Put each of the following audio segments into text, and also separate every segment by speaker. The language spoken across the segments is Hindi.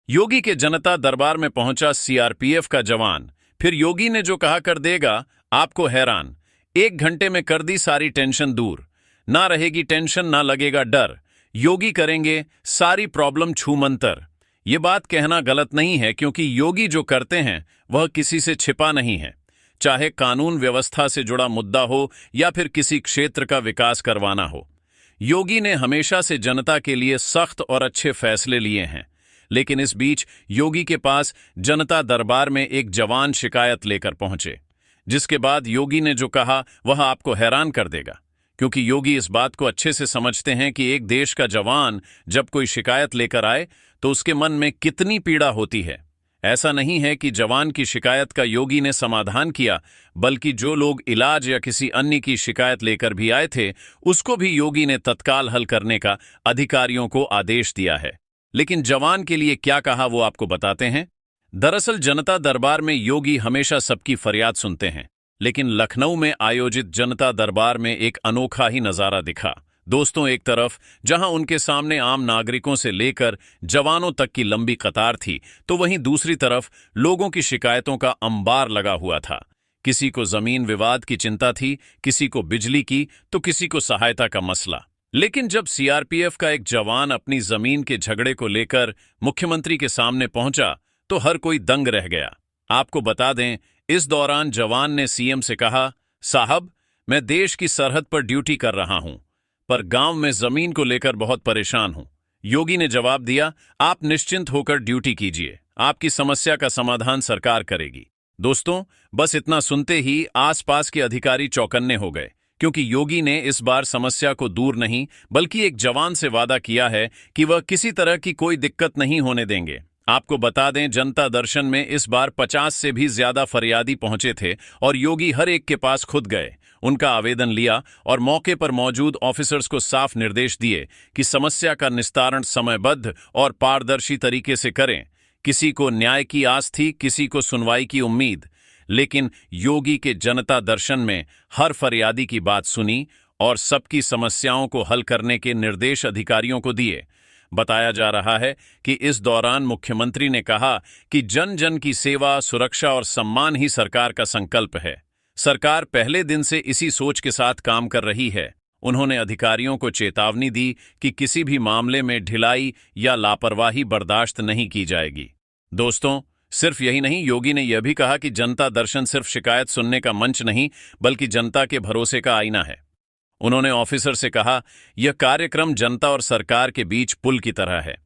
Speaker 1: योगी के जनता दरबार में पहुंचा सीआरपीएफ का जवान। फिर योगी ने जो कहा कर देगा आपको हैरान। 1 घंटे में कर दी सारी टेंशन दूर। ना रहेगी टेंशन, ना लगेगा डर। योगी करेंगे सारी प्रॉब्लम छूमंतर। ये बात कहना गलत नहीं है, क्योंकि योगी जो करते हैं वह किसी से छिपा नहीं है। चाहे कानून व्यवस्था से जुड़ा मुद्दा हो या फिर किसी क्षेत्र का विकास करवाना हो, योगी ने हमेशा से जनता के लिए सख्त और अच्छे फैसले लिए हैं। लेकिन इस बीच योगी के पास जनता दरबार में एक जवान शिकायत लेकर पहुंचे, जिसके बाद योगी ने जो कहा वह आपको हैरान कर देगा। क्योंकि योगी इस बात को अच्छे से समझते हैं कि एक देश का जवान जब कोई शिकायत लेकर आए तो उसके मन में कितनी पीड़ा होती है। ऐसा नहीं है कि जवान की शिकायत का योगी ने समाधान किया, बल्कि जो लोग इलाज या किसी अन्य की शिकायत लेकर भी आए थे, उसको भी योगी ने तत्काल हल करने का अधिकारियों को आदेश दिया है। लेकिन जवान के लिए क्या कहा वो आपको बताते हैं। दरअसल जनता दरबार में योगी हमेशा सबकी फरियाद सुनते हैं, लेकिन लखनऊ में आयोजित जनता दरबार में एक अनोखा ही नजारा दिखा। दोस्तों, एक तरफ जहां उनके सामने आम नागरिकों से लेकर जवानों तक की लंबी कतार थी, तो वहीं दूसरी तरफ लोगों की शिकायतों का अंबार लगा हुआ था। किसी को जमीन विवाद की चिंता थी, किसी को बिजली की, तो किसी को सहायता का मसला। लेकिन जब सीआरपीएफ का एक जवान अपनी जमीन के झगड़े को लेकर मुख्यमंत्री के सामने पहुंचा तो हर कोई दंग रह गया। आपको बता दें, इस दौरान जवान ने सीएम से कहा, साहब, मैं देश की सरहद पर ड्यूटी कर रहा हूं, पर गांव में जमीन को लेकर बहुत परेशान हूं। योगी ने जवाब दिया, आप निश्चिंत होकर ड्यूटी कीजिए, आपकी समस्या का समाधान सरकार करेगी। दोस्तों, बस इतना सुनते ही आसपास के अधिकारी चौकन्ने हो गए, क्योंकि योगी ने इस बार समस्या को दूर नहीं बल्कि एक जवान से वादा किया है कि वह किसी तरह की कोई दिक्कत नहीं होने देंगे। आपको बता दें, जनता दर्शन में इस बार 50 से भी ज्यादा फरियादी पहुंचे थे और योगी हर एक के पास खुद गए, उनका आवेदन लिया और मौके पर मौजूद ऑफिसर्स को साफ निर्देश दिए कि समस्या का निस्तारण समयबद्ध और पारदर्शी तरीके से करें। किसी को न्याय की आस थी, किसी को सुनवाई की उम्मीद, लेकिन योगी के जनता दर्शन में हर फरियादी की बात सुनी और सबकी समस्याओं को हल करने के निर्देश अधिकारियों को दिए। बताया जा रहा है कि इस दौरान मुख्यमंत्री ने कहा कि जन जन की सेवा, सुरक्षा और सम्मान ही सरकार का संकल्प है। सरकार पहले दिन से इसी सोच के साथ काम कर रही है। उन्होंने अधिकारियों को चेतावनी दी कि किसी भी मामले में ढिलाई या लापरवाही बर्दाश्त नहीं की जाएगी। दोस्तों, सिर्फ यही नहीं, योगी ने यह भी कहा कि जनता दर्शन सिर्फ शिकायत सुनने का मंच नहीं बल्कि जनता के भरोसे का आईना है। उन्होंने ऑफिसर से कहा, यह कार्यक्रम जनता और सरकार के बीच पुल की तरह है।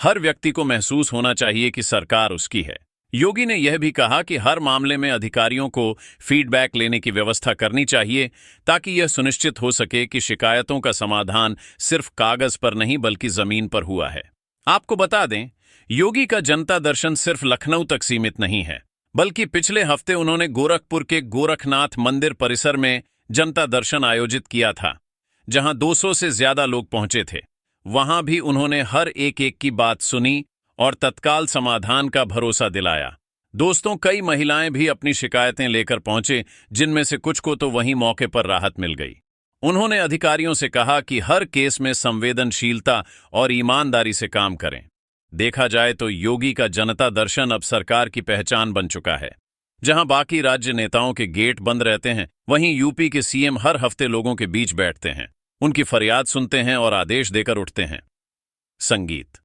Speaker 1: हर व्यक्ति को महसूस होना चाहिए कि सरकार उसकी है। योगी ने यह भी कहा कि हर मामले में अधिकारियों को फीडबैक लेने की व्यवस्था करनी चाहिए, ताकि यह सुनिश्चित हो सके कि शिकायतों का समाधान सिर्फ कागज पर नहीं बल्कि जमीन पर हुआ है। आपको बता दें, योगी का जनता दर्शन सिर्फ लखनऊ तक सीमित नहीं है, बल्कि पिछले हफ्ते उन्होंने गोरखपुर के गोरखनाथ मंदिर परिसर में जनता दर्शन आयोजित किया था, जहां 200 से ज्यादा लोग पहुंचे थे। वहां भी उन्होंने हर एक की बात सुनी और तत्काल समाधान का भरोसा दिलाया। दोस्तों, कई महिलाएं भी अपनी शिकायतें लेकर पहुंचे, जिनमें से कुछ को तो वहीं मौके पर राहत मिल गई। उन्होंने अधिकारियों से कहा कि हर केस में संवेदनशीलता और ईमानदारी से काम करें। देखा जाए तो योगी का जनता दर्शन अब सरकार की पहचान बन चुका है। जहां बाकी राज्य नेताओं के गेट बंद रहते हैं, वहीं यूपी के सीएम हर हफ्ते लोगों के बीच बैठते हैं, उनकी फरियाद सुनते हैं और आदेश देकर उठते हैं। संगीत